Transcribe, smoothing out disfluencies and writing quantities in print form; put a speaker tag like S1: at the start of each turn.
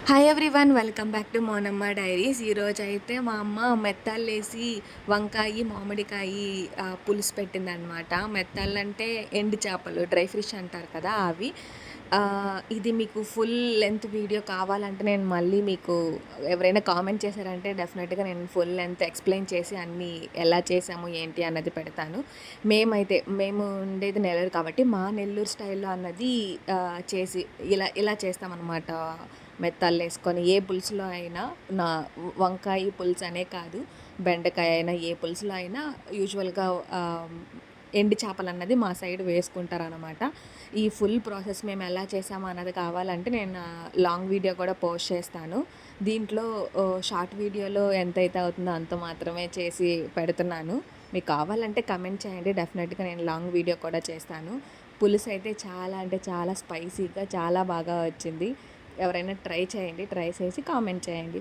S1: Hi everyone, welcome back to Monamma diaries. ఈరోజైతే మా అమ్మ మెత్తాలేసి వంకాయ మామిడికాయ పులుసు పెట్టిందనమాట. మెత్తాలంటే ఎండు చేపలు, డ్రై ఫిష్ అంటారు కదా అవి. ఇది మీకు ఫుల్ లెంత్ వీడియో కావాలంటే నేను మళ్ళీ మీకు ఎవరైనా కామెంట్ చేశారంటే డెఫినెట్గా నేను ఫుల్ లెంత్ ఎక్స్ప్లెయిన్ చేసి అన్నీ ఎలా చేసాము ఏంటి అన్నది పెడతాను. మేము ఉండేది నెల్లూరు కాబట్టి మా నెల్లూరు స్టైల్లో అన్నది చేసి ఇలా ఇలా చేస్తామన్నమాట. మెత్తాలు వేసుకొని ఏ పులుసులో అయినా, నా వంకాయ పులుసు అనే కాదు, బెండకాయ అయినా ఏ పులుసులో అయినా యూజువల్గా ఎండు చేపలు అన్నది మా సైడ్ వేసుకుంటారనమాట. ఈ ఫుల్ ప్రాసెస్ మేము ఎలా చేసాము అన్నది కావాలంటే నేను లాంగ్ వీడియో కూడా పోస్ట్ చేస్తాను. దీంట్లో షార్ట్ వీడియోలో ఎంతైతే అవుతుందో అంత మాత్రమే చేసి పెడుతున్నాను. మీకు కావాలంటే కమెంట్ చేయండి, డెఫినెట్గా నేను లాంగ్ వీడియో కూడా చేస్తాను. పులుసు అయితే చాలా అంటే చాలా స్పైసీగా చాలా బాగా వచ్చింది. ఎవరైనా ట్రై చేయండి, ట్రై చేసి కామెంట్ చేయండి.